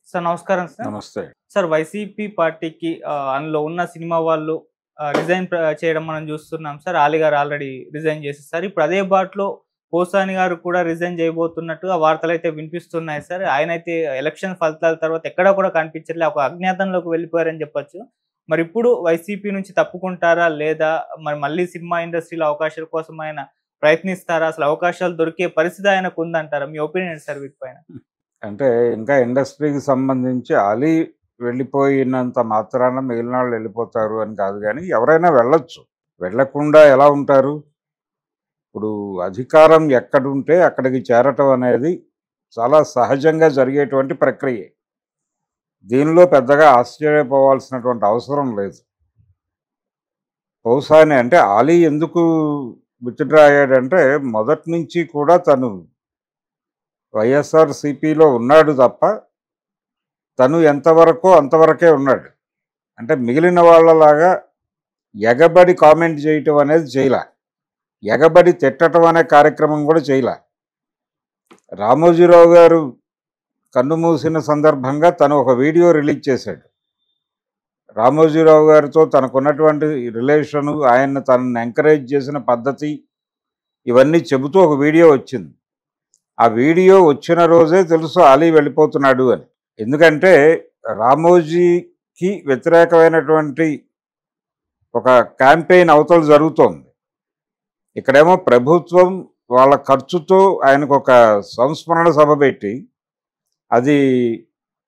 Sir నమస్కారం sir. నమస్తే. Sir YCP పార్టీకి అందులో ఉన్న సినిమా వాళ్ళు రిజైన్ చేయడం మనం చూస్తున్నాం సార్. ఆలీ గారు ఆల్రెడీ రిజైన్ చేసేసారు. ఇప్పుడు అదే బాటలో పోసాని గారు కూడా రిజైన్ చేయబోతున్నట్టుగా వార్తలైతే వినిపిస్తున్నాయి సార్. ఆయనైతే ఎలక్షన్ ఫలితాల తర్వాత ఎక్కడా కూడా కనిపించట్లే. ఒక అజ్ఞాతంలోకి వెళ్ళిపోయారని చెప్పొచ్చు. మరి ఇప్పుడు వైసీపీ నుంచి తప్పుకుంటారా? లేదా మరి మళ్ళీ సినిమా ఇండస్ట్రీలో అవకాశాల కోసం ఆయన ప్రయత్నిస్తారా? అసలు అవకాశాలు దొరికే పరిస్థితి ఆయనకు ఉందంటారా? మీ ఒపీనియన్ సార్ వీటిపైన? అంటే ఇంకా ఇండస్ట్రీకి సంబంధించి అలీ వెళ్ళిపోయినంత మాత్రాన మిగిలిన వాళ్ళు వెళ్ళిపోతారు అని కాదు, కానీ ఎవరైనా వెళ్ళొచ్చు. వెళ్ళకుండా ఎలా ఉంటారు? ఇప్పుడు అధికారం ఎక్కడుంటే అక్కడికి చేరటం అనేది చాలా సహజంగా జరిగేటువంటి ప్రక్రియ. దీనిలో పెద్దగా ఆశ్చర్యపోవాల్సినటువంటి అవసరం లేదు. పోసాని అంటే అలీ ఎందుకు విత్డ్రా అయ్యాడంటే మొదటి నుంచి కూడా తను వైఎస్ఆర్సీపీలో ఉన్నాడు తప్ప తను ఎంతవరకో అంతవరకే ఉన్నాడు. అంటే మిగిలిన వాళ్ళలాగా ఎగబడి కామెంట్ చేయటం అనేది చేయలే, ఎగబడి తిట్టడం అనే కార్యక్రమం కూడా చేయలే. రామోజీరావు గారు కన్ను మూసిన సందర్భంగా తను ఒక వీడియో రిలీజ్ చేశాడు. రామోజీరావు గారితో తనకున్నటువంటి రిలేషను, ఆయన తనని ఎంకరేజ్ చేసిన పద్ధతి ఇవన్నీ చెబుతూ ఒక వీడియో వచ్చింది. ఆ వీడియో వచ్చిన రోజే తెలుసు అలీ వెళ్ళిపోతున్నాడు అని. ఎందుకంటే రామోజీకి వ్యతిరేకమైనటువంటి ఒక క్యాంపెయిన్ అవతల జరుగుతోంది. ఇక్కడేమో ప్రభుత్వం వాళ్ళ ఖర్చుతో ఆయనకు ఒక సంస్మరణ సభ పెట్టి, అది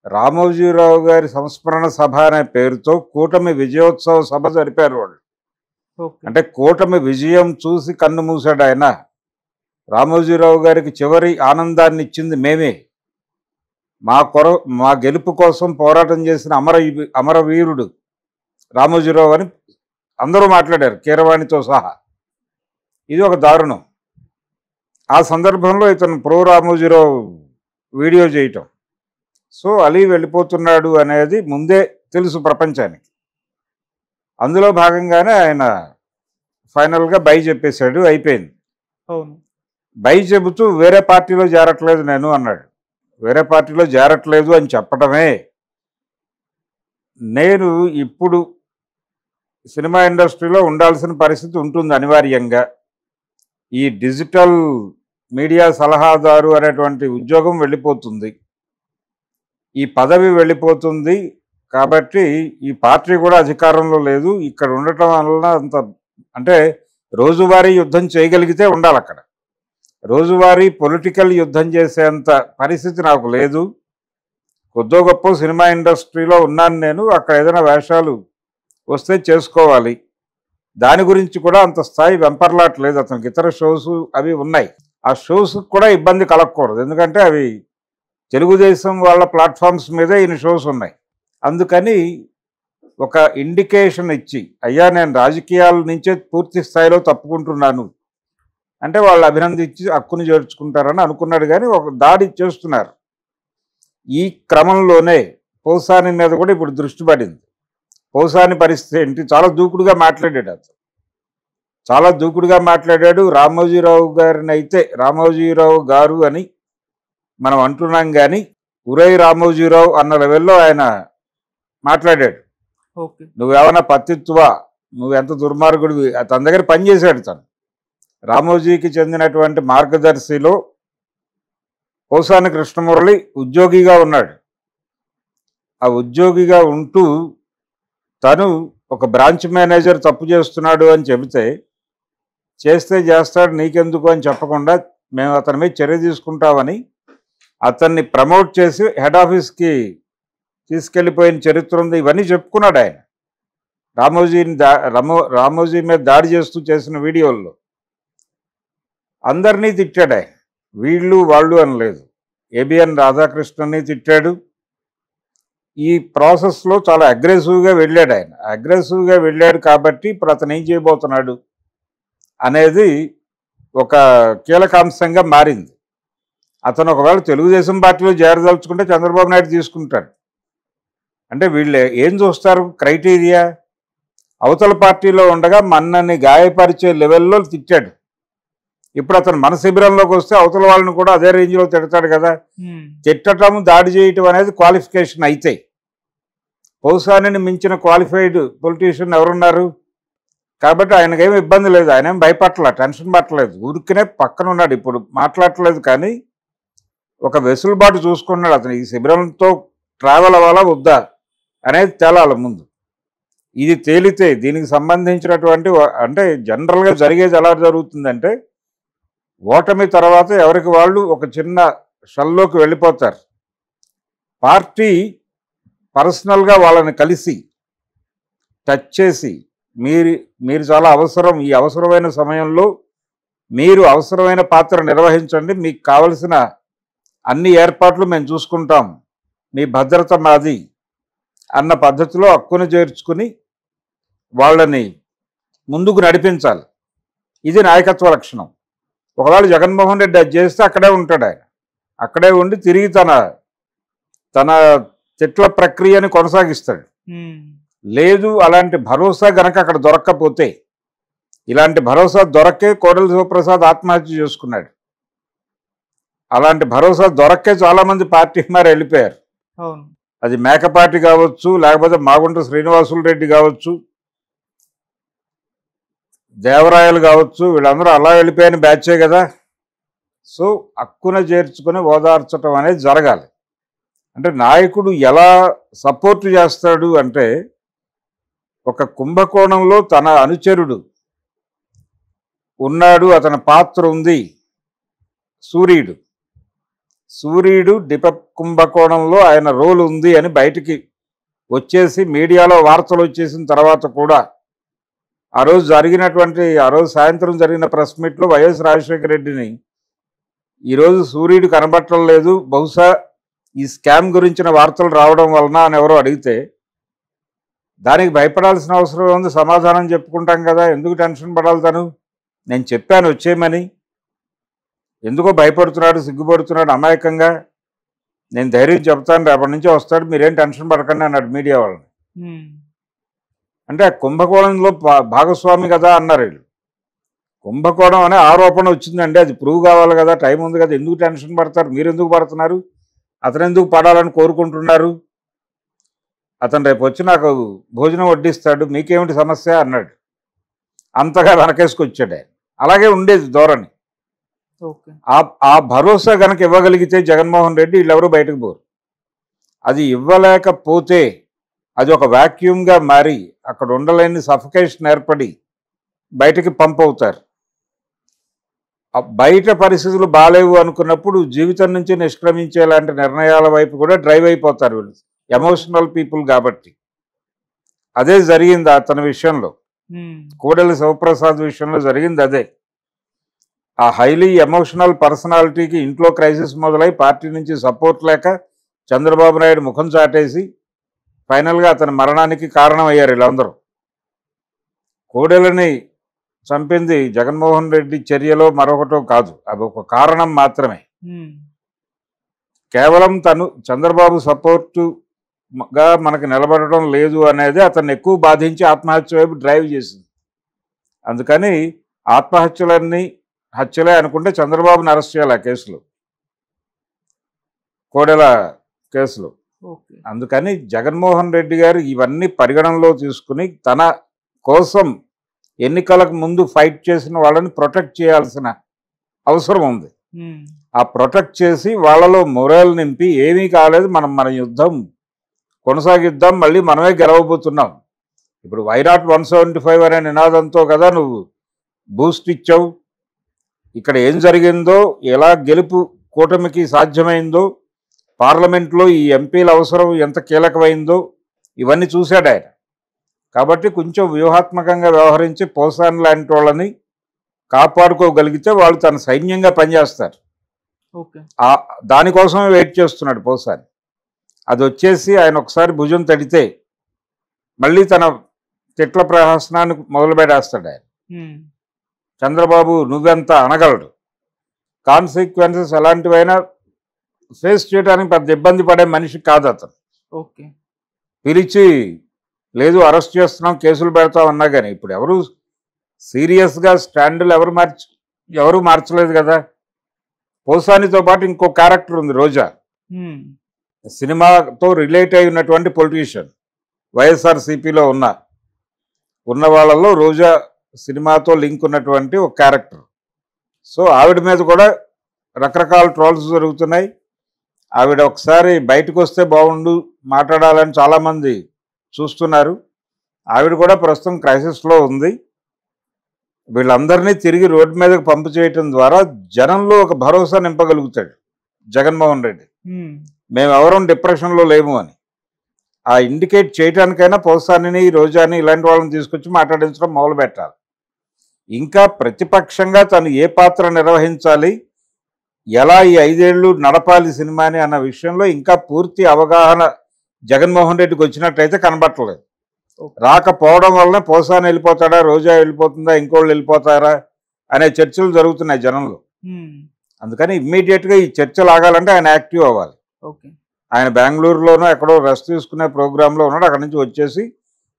రామోజీరావు గారి సంస్మరణ సభ అనే పేరుతో కూటమి విజయోత్సవ సభ జరిపారు వాళ్ళు. అంటే కూటమి విజయం చూసి కన్ను మూసాడు ఆయన. రామోజీరావు గారికి చివరి ఆనందాన్ని ఇచ్చింది మేమే. మా గెలుపు కోసం పోరాటం చేసిన అమరవీరుడు రామోజీరావు అని అందరూ మాట్లాడారు, కీరవాణితో సహా. ఇది ఒక దారుణం. ఆ సందర్భంలో ఇతను ప్రో రామోజీరావు వీడియో చేయటం. సో అలీ వెళ్ళిపోతున్నాడు అనేది ముందే తెలుసు ప్రపంచానికి. అందులో భాగంగానే ఆయన ఫైనల్గా బై చెప్పేశాడు, అయిపోయింది. అవును. బై చెబుతూ వేరే పార్టీలో చేరట్లేదు నేను అన్నాడు. వేరే పార్టీలో చేరట్లేదు అని చెప్పడమే. నేను ఇప్పుడు సినిమా ఇండస్ట్రీలో ఉండాల్సిన పరిస్థితి ఉంటుంది అనివార్యంగా. ఈ డిజిటల్ మీడియా సలహాదారు అనేటువంటి ఉద్యోగం వెళ్ళిపోతుంది, ఈ పదవి వెళ్ళిపోతుంది. కాబట్టి ఈ పార్టీ కూడా అధికారంలో లేదు. ఇక్కడ ఉండటం వల్ల అంత అంటే రోజువారీ యుద్ధం చేయగలిగితే ఉండాలి అక్కడ. రోజువారీ పొలిటికల్ యుద్ధం చేసేంత పరిస్థితి నాకు లేదు. కొద్దో గొప్ప సినిమా ఇండస్ట్రీలో ఉన్నాను నేను. అక్కడ ఏదైనా వేషాలు వస్తే చేసుకోవాలి. దాని గురించి కూడా అంత స్థాయి వెంపర్లాట్లేదు అతనికి. ఇతర షోస్ అవి ఉన్నాయి. ఆ షోస్ కూడా ఇబ్బంది కలగకూడదు, ఎందుకంటే అవి తెలుగుదేశం వాళ్ళ ప్లాట్ఫామ్స్ మీదే ఈయన షోస్ ఉన్నాయి. అందుకని ఒక ఇండికేషన్ ఇచ్చి, అయ్యా నేను రాజకీయాల నుంచే పూర్తి స్థాయిలో తప్పుకుంటున్నాను అంటే వాళ్ళు అభినందించి హక్కుని చేర్చుకుంటారని అనుకున్నాడు. కానీ ఒక దాడి చేస్తున్నారు. ఈ క్రమంలోనే పోసాని మీద కూడా ఇప్పుడు దృష్టి పడింది. పోసాని పరిస్థితి ఏంటి? చాలా దూకుడుగా మాట్లాడాడు అతను, చాలా దూకుడుగా మాట్లాడాడు. రామోజీరావు గారిని అయితే రామోజీరావు గారు అని మనం అంటున్నాం, కానీ ఉరై రామోజీరావు అన్న లెవెల్లో ఆయన మాట్లాడాడు. నువ్వేమన్నా పత్తిత్వా, నువ్వెంత దుర్మార్గుడివి. తన దగ్గర పనిచేశాడు. తను రామోజీకి చెందినటువంటి మార్గదర్శిలో పోసాని కృష్ణమురళి ఉద్యోగిగా ఉన్నాడు. ఆ ఉద్యోగిగా ఉంటూ తను ఒక బ్రాంచ్ మేనేజర్ తప్పు చేస్తున్నాడు అని చెబితే, చేస్తే చేస్తాడు నీకెందుకు అని చెప్పకుండా మేము అతని మీద చర్య తీసుకుంటామని అతన్ని ప్రమోట్ చేసి హెడ్ ఆఫీస్కి తీసుకెళ్ళిపోయిన చరిత్ర ఉంది. ఇవన్నీ చెప్పుకున్నాడు ఆయన. రామోజీ మీద దాడి చేస్తూ చేసిన వీడియోల్లో అందరినీ తిట్టాడు ఆయన. వీళ్ళు వాళ్ళు అని లేదు. ఏబిఎన్ రాధాకృష్ణని తిట్టాడు. ఈ ప్రాసెస్లో చాలా అగ్రెసివ్గా వెళ్ళాడు ఆయన. అగ్రెసివ్గా వెళ్ళాడు కాబట్టి ఇప్పుడు అతను ఏం చేయబోతున్నాడు అనేది ఒక కీలకాంశంగా మారింది. అతను ఒకవేళ తెలుగుదేశం పార్టీలో చేరదలుచుకుంటే చంద్రబాబు నాయుడు తీసుకుంటాడు. అంటే వీళ్ళు ఏం చూస్తారు క్రైటీరియా? అవతల పార్టీలో ఉండగా మన్నని గాయపరిచే లెవెల్లో తిట్టాడు. ఇప్పుడు అతను మన శిబిరంలోకి వస్తే అవతల వాళ్ళని కూడా అదే రేంజ్లో తిడతాడు కదా. తిట్టడం, దాడి చేయటం అనేది క్వాలిఫికేషన్ అయితే పౌసానిని మించిన క్వాలిఫైడ్ పొలిటీషియన్ ఎవరున్నారు? కాబట్టి ఆయనకేం ఇబ్బంది లేదు, ఆయన ఏం భయపడలే, టెన్షన్ పట్టలేదు, ఊరికనే పక్కన ఉన్నాడు. ఇప్పుడు మాట్లాడట్లేదు కానీ ఒక వెసులుబాటు చూసుకున్నాడు. అతను ఈ శిబిరంతో ట్రావెల్ అవ్వాలా వద్దా అనేది తేలాలి ముందు. ఇది తేలితే దీనికి సంబంధించినటువంటి అంటే జనరల్గా జరిగేది ఎలా జరుగుతుందంటే ఓటమి తర్వాత ఎవరికి వాళ్ళు ఒక చిన్న షల్లోకి వెళ్ళిపోతారు. పార్టీ పర్సనల్గా వాళ్ళని కలిసి టచ్ చేసి మీరు చాలా అవసరం, ఈ అవసరమైన సమయంలో మీరు అవసరమైన పాత్ర నిర్వహించండి, మీకు కావలసిన అన్ని ఏర్పాట్లు మేము చూసుకుంటాం, మీ భద్రత మాది అన్న పద్ధతిలో హక్కును చేర్చుకుని వాళ్ళని ముందుకు నడిపించాలి. ఇది నాయకత్వ లక్షణం. ఒకవేళ జగన్మోహన్ రెడ్డి అది చేస్తే అక్కడే ఉంటాడు, ఆయన అక్కడే ఉండి తిరిగి తన తిట్ల ప్రక్రియని కొనసాగిస్తాడు. లేదు అలాంటి భరోసా గనక అక్కడ దొరక్కపోతే, ఇలాంటి భరోసా దొరక్కే కోడెల శివప్రసాద్ ఆత్మహత్య చేసుకున్నాడు. అలాంటి భరోసా దొరక్కే చాలామంది పార్టీ మారి వెళ్ళిపోయారు. అది మేకపాటి కావచ్చు, లేకపోతే మాగుంట శ్రీనివాసులు రెడ్డి కావచ్చు, దేవరాయలు కావచ్చు, వీళ్ళందరూ అలా వెళ్ళిపోయిన బ్యాచే కదా. సో హక్కున చేర్చుకుని ఓదార్చడం అనేది జరగాలి. అంటే నాయకుడు ఎలా సపోర్ట్ చేస్తాడు అంటే, ఒక కుంభకోణంలో తన అనుచరుడు ఉన్నాడు, అతని పాత్ర ఉంది. సూర్యుడు డిప కుంభకోణంలో ఆయన రోల్ ఉంది అని బయటికి వచ్చేసి మీడియాలో వార్తలు వచ్చేసిన తర్వాత కూడా ఆ రోజు సాయంత్రం జరిగిన ప్రెస్ మీట్లో వైఎస్ రాజశేఖర రెడ్డిని ఈరోజు సూర్యుడు కనబట్టడం లేదు, బహుశా ఈ స్కామ్ గురించిన వార్తలు రావడం వలన అని ఎవరో అడిగితే దానికి భయపడాల్సిన అవసరం ఉంది, సమాధానం చెప్పుకుంటాం కదా, ఎందుకు టెన్షన్ పడాలి? నేను చెప్పాను వచ్చేయమని, ఎందుకో భయపడుతున్నాడు, సిగ్గుపడుతున్నాడు అమాయకంగా. నేను ధైర్యం చెప్తాను, రేపటి నుంచి వస్తాడు, మీరేం టెన్షన్ పడకండి అన్నాడు మీడియా వాళ్ళని. అంటే ఆ కుంభకోణంలో భాగస్వామి కదా అన్నారు వీళ్ళు. కుంభకోణం అనే ఆరోపణ వచ్చిందండి, అది ప్రూవ్ కావాలి కదా, టైం ఉంది కదా, ఎందుకు టెన్షన్ పడతారు, మీరు ఎందుకు పడుతున్నారు, అతను ఎందుకు పడాలని కోరుకుంటున్నారు, అతను రేపు వచ్చి నాకు భోజనం వడ్డిస్తాడు, మీకేమిటి సమస్య అన్నాడు. అంతగా వెనకేసుకొచ్చాడు ఆయన. అలాగే ఉండేది ధోరణి. ఆ భరోసా కనుక ఇవ్వగలిగితే జగన్మోహన్ రెడ్డి వీళ్ళెవరూ బయటకు పోరు. అది ఇవ్వలేకపోతే అది ఒక వాక్యూమ్గా మారి అక్కడ ఉండలేని సఫికేషన్ ఏర్పడి బయటకి పంప్ అవుతారు. బయట పరిస్థితులు బాలేవు అనుకున్నప్పుడు జీవితం నుంచి నిష్క్రమించే లాంటి నిర్ణయాల వైపు కూడా డ్రైవ్ అయిపోతారు వీళ్ళు, ఎమోషనల్ పీపుల్ కాబట్టి. అదే జరిగింది అతని విషయంలో, కోడెల శివప్రసాద్ విషయంలో జరిగింది అదే. ఆ హైలీ ఎమోషనల్ పర్సనాలిటీకి ఇంట్లో క్రైసిస్ మొదలై పార్టీ నుంచి సపోర్ట్ లేక చంద్రబాబు నాయుడు ముఖం చాటేసి ఫైనల్గా అతని మరణానికి కారణమయ్యారు వీళ్ళందరూ. కోడెలని చంపింది జగన్మోహన్ రెడ్డి చర్యలో మరొకటో కాదు, అది ఒక కారణం మాత్రమే. కేవలం తను చంద్రబాబు సపోర్టుగా మనకు నిలబడటం లేదు అనేది అతన్ని ఎక్కువ బాధించి ఆత్మహత్య వైపు డ్రైవ్ చేసింది. అందుకని ఆత్మహత్యలన్నీ హత్యలే అనుకుంటే చంద్రబాబుని అరెస్ట్ చేయాలి ఆ కేసులో, కోడెల కేసులో. అందుకని జగన్మోహన్ రెడ్డి గారు ఇవన్నీ పరిగణనలో తీసుకుని తన కోసం ఎన్నికలకు ముందు ఫైట్ చేసిన వాళ్ళని ప్రొటెక్ట్ చేయాల్సిన అవసరం ఉంది. ఆ ప్రొటెక్ట్ చేసి వాళ్ళలో మొరల్ నింపి ఏమీ కాలేదు, మన యుద్ధం కొనసాగిద్దాం, మళ్ళీ మనమే గెలవబోతున్నాం. ఇప్పుడు వైనాట్ 175 అనే నినాదంతో కదా నువ్వు బూస్ట్ ఇచ్చావు. ఇక్కడ ఏం జరిగిందో, ఎలా గెలుపు కూటమికి సాధ్యమైందో, పార్లమెంట్లో ఈ ఎంపీల అవసరం ఎంత కీలకమైందో ఇవన్నీ చూశాడు ఆయన. కాబట్టి కొంచెం వ్యూహాత్మకంగా వ్యవహరించి పోసాని లాంటి వాళ్ళని కాపాడుకోగలిగితే వాళ్ళు తన సైన్యంగా పనిచేస్తారు. దానికోసమే వెయిట్ చేస్తున్నాడు పోసాని. అది వచ్చేసి ఆయన ఒకసారి భుజం తడితే మళ్ళీ తన తిట్ల ప్రహసనాన్ని మొదలుపెట్టేస్తాడు ఆయన. చంద్రబాబు నువ్వెంత అనగలడు, కాన్సిక్వెన్సెస్ ఎలాంటివైనా ఫేస్ చేయడానికి పెద్ద ఇబ్బంది పడే మనిషి కాదు అతను. పిలిచి లేదు అరెస్ట్ చేస్తున్నాం, కేసులు పెడతాం అన్నా కానీ ఇప్పుడు ఎవరు సీరియస్గా స్టాండ్లు ఎవరు ఎవరు మార్చలేదు కదా. పోసానితో పాటు ఇంకో క్యారెక్టర్ ఉంది, రోజా. సినిమాతో రిలేట్ అయి ఉన్నటువంటి పొలిటీషియన్, వైఎస్ఆర్సీపీలో ఉన్న వాళ్ళలో రోజా సినిమాతో లింక్ ఉన్నటువంటి ఒక క్యారెక్టర్. సో ఆవిడ మీద కూడా రకరకాల ట్రోల్స్ జరుగుతున్నాయి. ఆవిడ ఒకసారి బయటకు వస్తే బాగుండు మాట్లాడాలని చాలామంది చూస్తున్నారు. ఆవిడ కూడా ప్రస్తుతం క్రైసిస్లో ఉంది. వీళ్ళందరినీ తిరిగి రోడ్డు మీదకి పంపు చేయటం ద్వారా జనంలో ఒక భరోసా నింపగలుగుతాడు జగన్మోహన్ రెడ్డి. మేమెవరం డిప్రెషన్లో లేము అని ఆ ఇండికేట్ చేయడానికైనా పోసానిని, రోజాని ఇలాంటి వాళ్ళని తీసుకొచ్చి మాట్లాడించడం మొదలు పెట్టాలి. ఇంకా ప్రతిపక్షంగా తను ఏ పాత్ర నిర్వహించాలి, ఎలా ఈ 5 ఏళ్ళు నడపాలి సినిమాని అన్న విషయంలో ఇంకా పూర్తి అవగాహన జగన్మోహన్ రెడ్డికి వచ్చినట్టయితే కనబట్టలేదు. రాకపోవడం వల్లనే పోసాని వెళ్ళిపోతాడా, రోజా వెళ్ళిపోతుందా, ఇంకోళ్ళు వెళ్ళిపోతారా అనే చర్చలు జరుగుతున్నాయి జనంలో. అందుకని ఇమ్మీడియట్గా ఈ చర్చలు ఆగాలంటే ఆయన యాక్టివ్ అవ్వాలి. ఆయన బెంగళూరులోనో ఎక్కడో రెస్ట్ తీసుకునే ప్రోగ్రాంలో ఉన్నాడు. అక్కడి నుంచి వచ్చేసి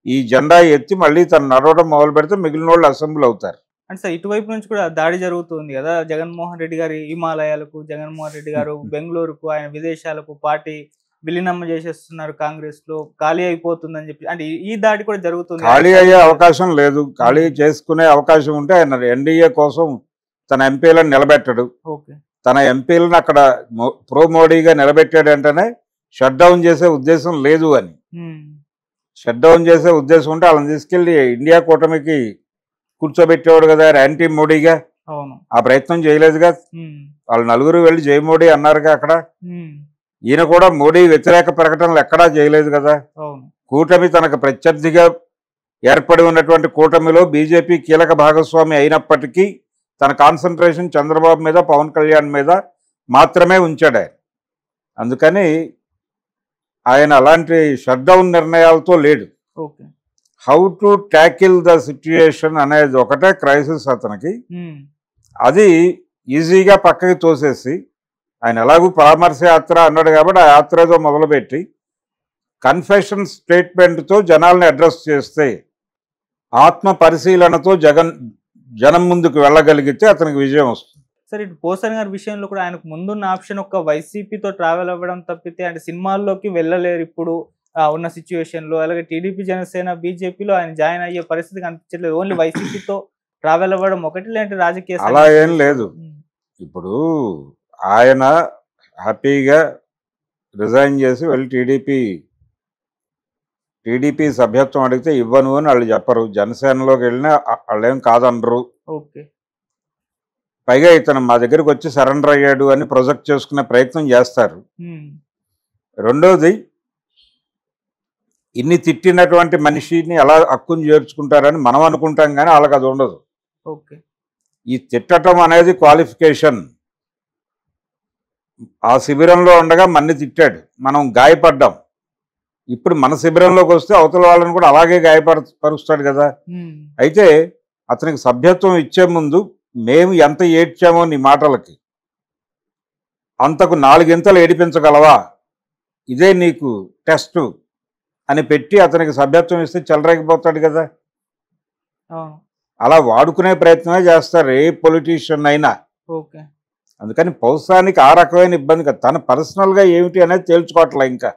ఈ జెండా ఎత్తి మళ్ళీ తను నడవడం మొదలు పెడితే మిగిలిన వాళ్ళు అసెంబ్లీ అవుతారు. అంటే సార్ ఇటువైపు నుంచి కూడా దాడి జరుగుతుంది కదా, జగన్మోహన్ రెడ్డి గారి హిమాలయాలకు, జగన్మోహన్ రెడ్డి గారు బెంగళూరుకు, ఆయన విదేశాలకు, పార్టీ విలీనం చేసేస్తున్నారు, కాంగ్రెస్ లో ఖాళీ అయిపోతుందని చెప్పి, అంటే ఈ దాడి కూడా జరుగుతుంది. ఖాళీ అయ్యే అవకాశం లేదు. ఖాళీ చేసుకునే అవకాశం ఉంటే ఆయన ఎన్డీఏ కోసం తన ఎంపీలను నిలబెట్టడు. తన ఎంపీలను అక్కడ ప్రో మోడీగా నిలబెట్టాడంటేనే షట్ డౌన్ చేసే ఉద్దేశం లేదు అని. షట్ డౌన్ చేసే ఉద్దేశం ఉంటే వాళ్ళని తీసుకెళ్లి ఇండియా కూటమికి కూర్చోబెట్టేవాడు కదా యాంటీ మోడీగా. ఆ ప్రయత్నం చేయలేదుగా. వాళ్ళు నలుగురు వెళ్ళి జై మోడీ అన్నారుగా అక్కడ. ఈయన కూడా మోడీ వ్యతిరేక ప్రకటనలు ఎక్కడా చేయలేదు కదా. కూటమి తనకు ప్రత్యర్థిగా ఏర్పడి ఉన్నటువంటి కూటమిలో బీజేపీ కీలక భాగస్వామి అయినప్పటికీ తన కాన్సన్ట్రేషన్ చంద్రబాబు మీద, పవన్ కళ్యాణ్ మీద మాత్రమే ఉంచాడు ఆయన. అందుకని ఆయన అలాంటి షట్ డౌన్ నిర్ణయాలతో లేడు. How to tackle the situation అనేది ఒకటే క్రైసిస్ అతనికి. అది ఈజీగా పక్కకి తోసేసి ఆయన ఎలాగూ పరామర్శ యాత్ర అన్నాడు కాబట్టి ఆ యాత్ర ఏదో మొదలుపెట్టి కన్ఫెషన్ స్టేట్మెంట్తో జనాల్ని అడ్రస్ చేస్తే, ఆత్మ పరిశీలనతో జనం ముందుకు వెళ్ళగలిగితే అతనికి విజయం వస్తుంది. సరే, ఇటు పోసాని గారి విషయంలో కూడా ఆయనకు ముందున్న ఆప్షన్ ఒక వైసీపీతో ట్రావెల్ అవ్వడం తప్పితే అంటే సినిమాల్లోకి వెళ్ళలేరు ఇప్పుడు ఉన్న సిచ్యువేషన్లో. అలాగే టీడీపీ, జనసేన, బీజేపీలో ఆయన జాయిన్ అయ్యే పరిస్థితి కనిపించట్లేదు. ఓన్లీ వైసీపీతో ట్రావెల్ అవ్వడం ఒకటి, లేదంటే రాజకీయ అలా ఏం లేదు. ఇప్పుడు ఆయన హ్యాపీగా రిజైన్ చేసి వెళ్ళి టీడీపీ సభ్యత్వం అడిగితే ఇవ్వను అని వాళ్ళు చెప్పరు. జనసేనలోకి వెళ్ళినా వాళ్ళేం కాదనరు. పైగా ఇతను మా దగ్గరికి వచ్చి సరెండర్ అయ్యాడు అని ప్రొజెక్ట్ చేసుకునే ప్రయత్నం చేస్తారు. రెండోది, ఇన్ని తిట్టినటువంటి మనిషిని ఎలా హక్కును చేర్చుకుంటారని మనం అనుకుంటాం, కానీ వాళ్ళకి అది ఉండదు. ఈ తిట్టడం అనేది క్వాలిఫికేషన్. ఆ శిబిరంలో ఉండగా మన్ని తిట్టాడు, మనం గాయపడ్డాం. ఇప్పుడు మన శిబిరంలోకి వస్తే అవతల వాళ్ళని కూడా అలాగే గాయపరుస్తాడు కదా. అయితే అతనికి సభ్యత్వం ఇచ్చే ముందు మేము ఎంత ఏడ్చామో నీ మాటలకి, అంతకు 4 ఇంతలు ఏడిపించగలవా, ఇదే నీకు టెస్టు అని పెట్టి అతనికి సభ్యత్వం ఇస్తే చెలరేగిపోతాడు కదా. అలా వాడుకునే ప్రయత్నమే చేస్తారు ఏ పొలిటీషియన్ అయినా. అందుకని పోసానికి ఆ రకమైన ఇబ్బంది కదా. తన పర్సనల్గా ఏమిటి అనేది తేల్చుకోవట్లే. ఇంకా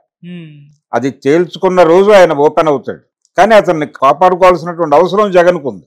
అది తేల్చుకున్న రోజు ఆయన ఓపెన్ అవుతాడు. కానీ అతన్ని కాపాడుకోవాల్సినటువంటి అవసరం జగన్కు ఉంది.